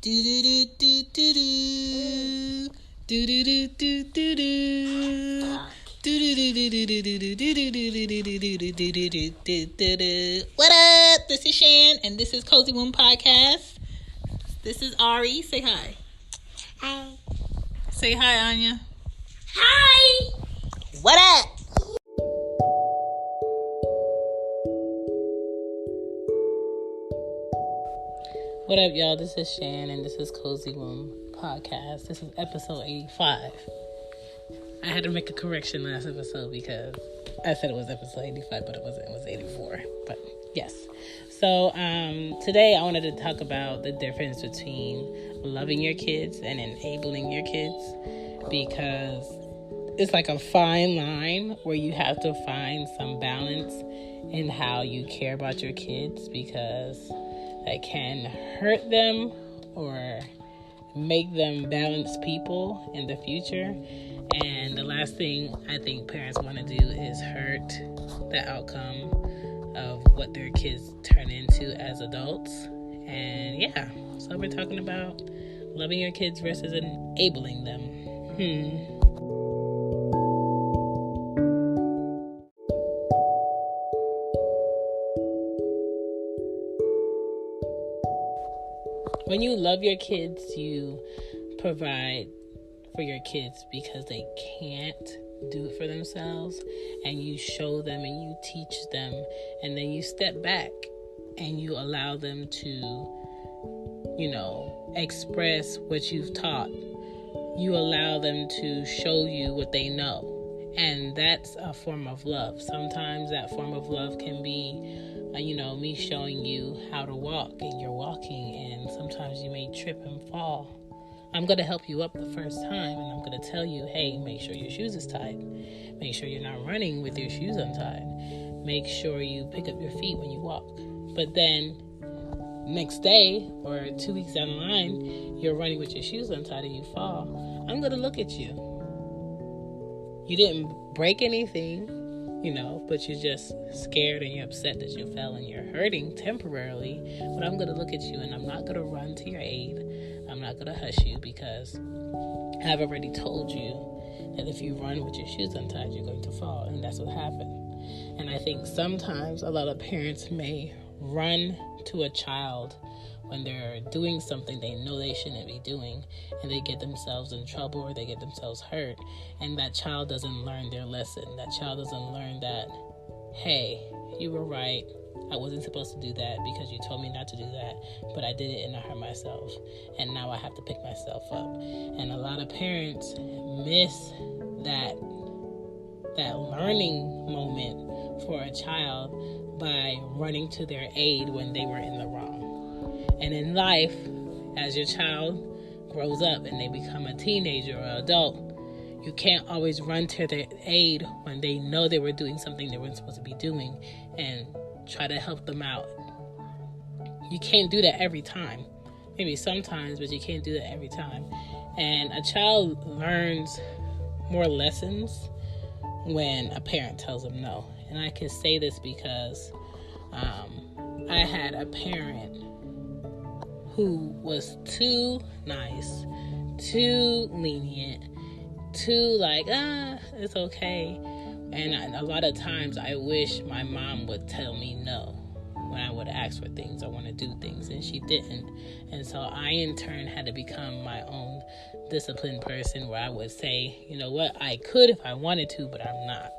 Do do do do do do. Do do do do do do. What up? This is Shan, and this is Cozy Womb Podcast. This is Ari. Say hi. Hi. Say hi, Anya. Hi. What up? What up, y'all? This is Shan, and this is Cozy Womb Podcast. This is episode 85. I had to make a correction last episode because I said it was episode 85, but it wasn't. It was 84. But yes. So today I wanted to talk about the difference between loving your kids and enabling your kids, because it's like a fine line where you have to find some balance in how you care about your kids, because that can hurt them or make them balanced people in the future. And the last thing I think parents want to do is hurt the outcome of what their kids turn into as adults. And yeah, so we're talking about loving your kids versus enabling them. When you love your kids, you provide for your kids because they can't do it for themselves, and you show them and you teach them, and then you step back and you allow them to, express what you've taught. You allow them to show you what they know, and that's a form of love. Sometimes that form of love can be me showing you how to walk, and you're walking, and sometimes you may trip and fall. I'm going to help you up the first time, and I'm going to tell you, hey, make sure your shoes is tied. Make sure you're not running with your shoes untied. Make sure you pick up your feet when you walk. But then next day or 2 weeks down the line, you're running with your shoes untied and you fall. I'm going to look at you. You didn't break anything, but you're just scared and you're upset that you fell and you're hurting temporarily. But I'm going to look at you, and I'm not going to run to your aid. I'm not going to hush you, because I've already told you that if you run with your shoes untied, you're going to fall. And that's what happened. And I think sometimes a lot of parents may run to a child when they're doing something they know they shouldn't be doing, and they get themselves in trouble or they get themselves hurt, and that child doesn't learn their lesson. That child doesn't learn that, hey, you were right, I wasn't supposed to do that because you told me not to do that, but I did it and I hurt myself, and now I have to pick myself up. And a lot of parents miss that learning moment for a child by running to their aid when they were in the wrong. And in life, as your child grows up and they become a teenager or adult, you can't always run to their aid when they know they were doing something they weren't supposed to be doing and try to help them out. You can't do that every time. Maybe sometimes, but you can't do that every time. And a child learns more lessons when a parent tells them no. And I can say this because I had a parent who was too nice, too lenient, too it's okay. And a lot of times I wish my mom would tell me no when I would ask for things, I want to do things, and she didn't. And so I in turn had to become my own disciplined person, where I would say, you know what, I could if I wanted to, but I'm not.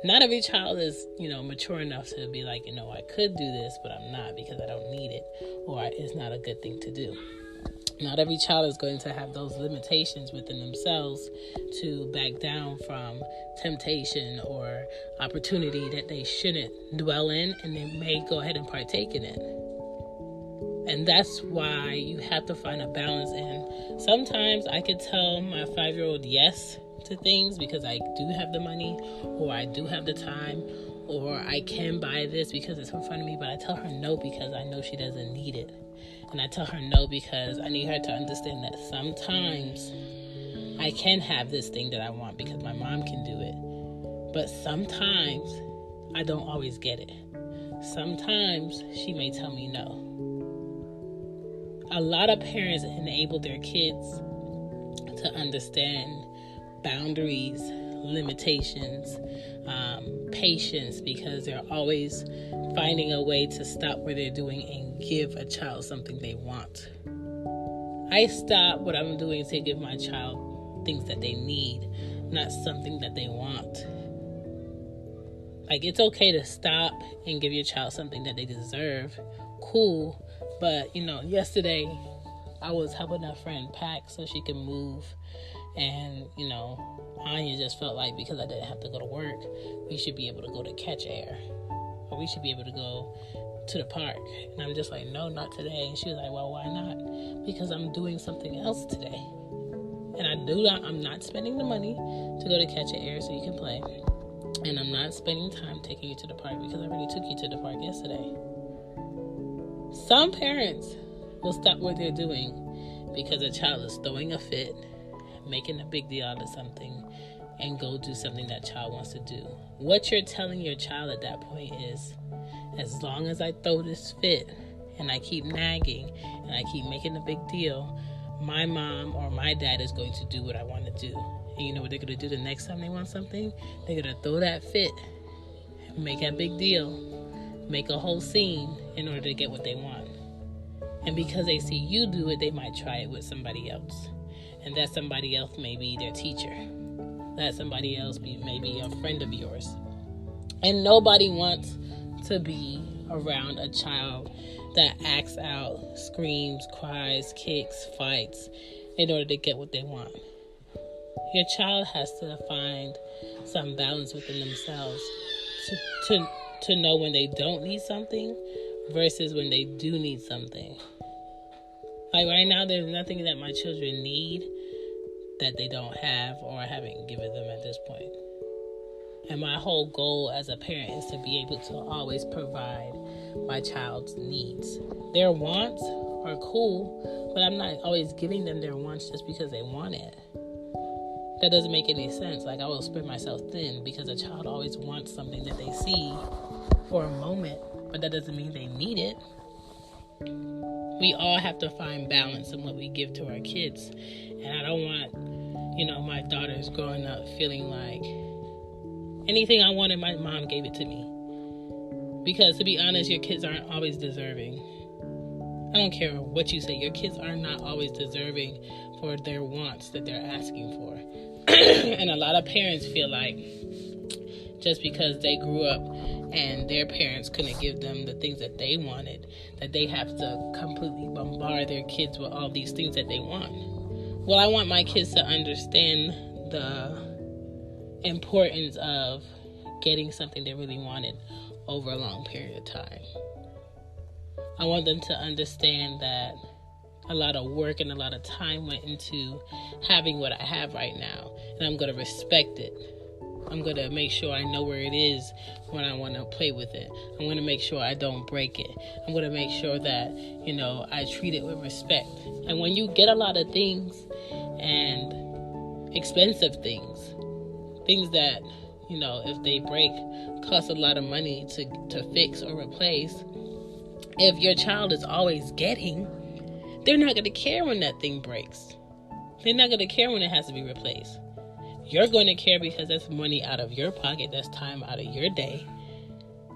Not every child is, mature enough to be like, I could do this, but I'm not because I don't need it, or it's not a good thing to do. Not every child is going to have those limitations within themselves to back down from temptation or opportunity that they shouldn't dwell in, and they may go ahead and partake in it. And that's why you have to find a balance. And sometimes I could tell my 5-year-old yes to things because I do have the money, or I do have the time, or I can buy this because it's in front of me, but I tell her no because I know she doesn't need it. And I tell her no because I need her to understand that sometimes I can have this thing that I want because my mom can do it. But sometimes I don't always get it. Sometimes she may tell me no. A lot of parents enable their kids to understand boundaries, limitations, patience, because they're always finding a way to stop what they're doing and give a child something they want. I stop what I'm doing to give my child things that they need, not something that they want. Like, it's okay to stop and give your child something that they deserve. Cool. But, yesterday I was helping a friend pack so she could move. And, Anya just felt like because I didn't have to go to work, we should be able to go to catch air. Or we should be able to go to the park. And I'm just like, no, not today. And she was like, well, why not? Because I'm doing something else today. And I'm not spending the money to go to catch air so you can play. And I'm not spending time taking you to the park because I already took you to the park yesterday. Some parents will stop what they're doing because a child is throwing a fit, making a big deal out of something, and go do something that child wants to do. What you're telling your child at that point is, as long as I throw this fit and I keep nagging and I keep making a big deal, my mom or my dad is going to do what I want to do. And you know what they're going to do the next time they want something? They're going to throw that fit, make a big deal, make a whole scene in order to get what they want. And because they see you do it, they might try it with somebody else. And that somebody else may be their teacher. That somebody else may be a friend of yours. And nobody wants to be around a child that acts out, screams, cries, kicks, fights in order to get what they want. Your child has to find some balance within themselves to know when they don't need something versus when they do need something. Like right now, there's nothing that my children need that they don't have or I haven't given them at this point. And my whole goal as a parent is to be able to always provide my child's needs. Their wants are cool, but I'm not always giving them their wants just because they want it. That doesn't make any sense. Like, I will spread myself thin because a child always wants something that they see for a moment, but that doesn't mean they need it. We all have to find balance in what we give to our kids. And I don't want, my daughters growing up feeling like anything I wanted, my mom gave it to me. Because to be honest, your kids aren't always deserving. I don't care what you say. Your kids are not always deserving for their wants that they're asking for. And a lot of parents feel like just because they grew up and their parents couldn't give them the things that they wanted, that they have to completely bombard their kids with all these things that they want. Well, I want my kids to understand the importance of getting something they really wanted over a long period of time. I want them to understand that a lot of work and a lot of time went into having what I have right now, and I'm going to respect it. I'm going to make sure I know where it is when I want to play with it. I'm going to make sure I don't break it. I'm going to make sure that, I treat it with respect. And when you get a lot of things and expensive things that, if they break, cost a lot of money to fix or replace, if your child is always getting, they're not going to care when that thing breaks. They're not going to care when it has to be replaced. You're going to care because that's money out of your pocket. That's time out of your day.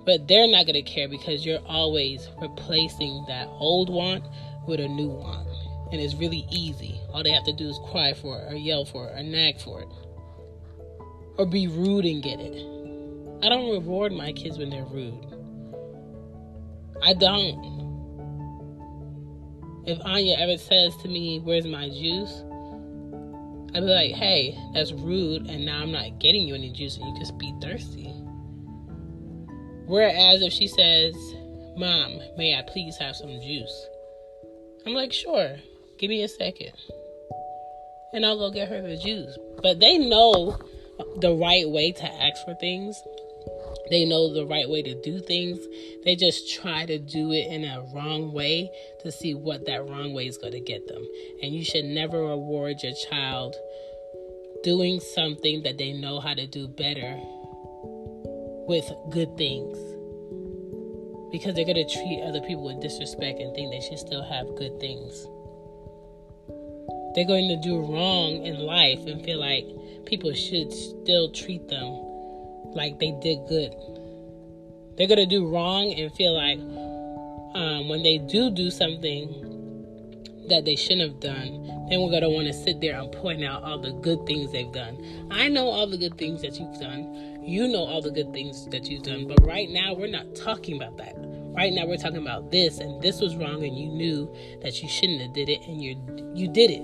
But they're not going to care because you're always replacing that old want with a new want. And it's really easy. All they have to do is cry for it or yell for it or nag for it. Or be rude and get it. I don't reward my kids when they're rude. I don't. If Anya ever says to me, "Where's my juice?" I'd be like, "Hey, that's rude, and now I'm not getting you any juice, and you just be thirsty." Whereas if she says, "Mom, may I please have some juice?" I'm like, "Sure, give me a second." And I'll go get her the juice. But they know the right way to ask for things. They know the right way to do things. They just try to do it in a wrong way to see what that wrong way is going to get them. And you should never reward your child doing something that they know how to do better with good things. because they're going to treat other people with disrespect and think they should still have good things. They're going to do wrong in life and feel like people should still treat them like they did good. They're going to do wrong and feel like when they do something that they shouldn't have done, then we're going to want to sit there and point out all the good things they've done. I know all the good things that you've done. You know all the good things that you've done. But right now, we're not talking about that. Right now, we're talking about this, and this was wrong, and you knew that you shouldn't have did it, and you did it.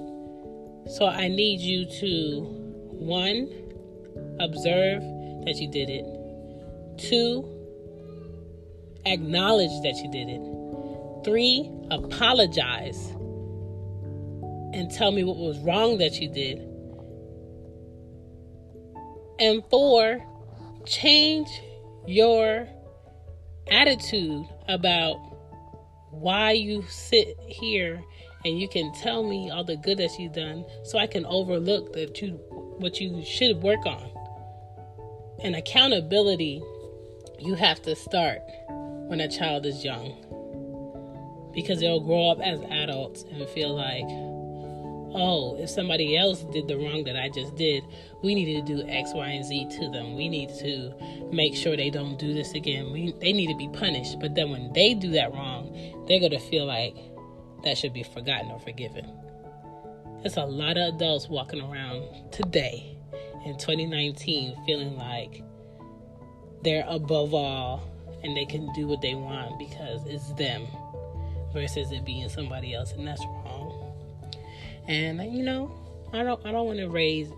So I need you to, 1, observe that you did it. 2, acknowledge that you did it. 3, apologize and tell me what was wrong that you did. And 4, change your attitude about why you sit here and you can tell me all the good that you've done so I can overlook what you should work on. And accountability, you have to start when a child is young, because they'll grow up as adults and feel like, oh, if somebody else did the wrong that I just did, we need to do X, Y, and Z to them. We need to make sure they don't do this again. They need to be punished. But then when they do that wrong, they're going to feel like that should be forgotten or forgiven. There's a lot of adults walking around today in 2019 feeling like they're above all and they can do what they want because it's them versus it being somebody else, and that's wrong. And I don't want to raise,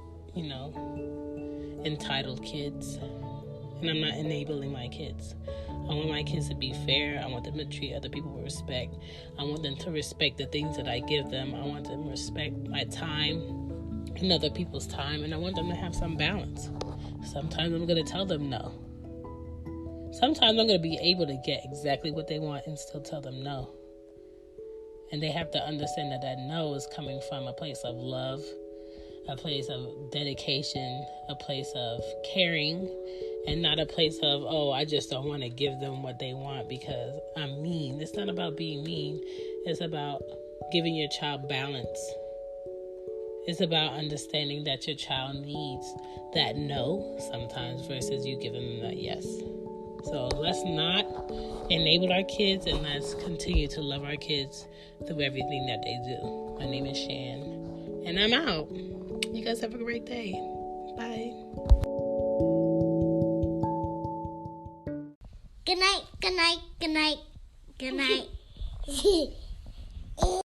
entitled kids, and I'm not enabling my kids. I want my kids to be fair. I want them to treat other people with respect. I want them to respect the things that I give them. I want them to respect my time and other people's time, and I want them to have some balance. Sometimes I'm going to tell them no. Sometimes I'm going to be able to get exactly what they want and still tell them no. And they have to understand that no is coming from a place of love, a place of dedication, a place of caring, and not a place of, oh, I just don't want to give them what they want because I'm mean. It's not about being mean. It's about giving your child balance. It's about understanding that your child needs that no sometimes versus you giving them that yes. So let's not enable our kids, and let's continue to love our kids through everything that they do. My name is Shan, and I'm out. You guys have a great day. Bye. Good night, good night, good night, good night.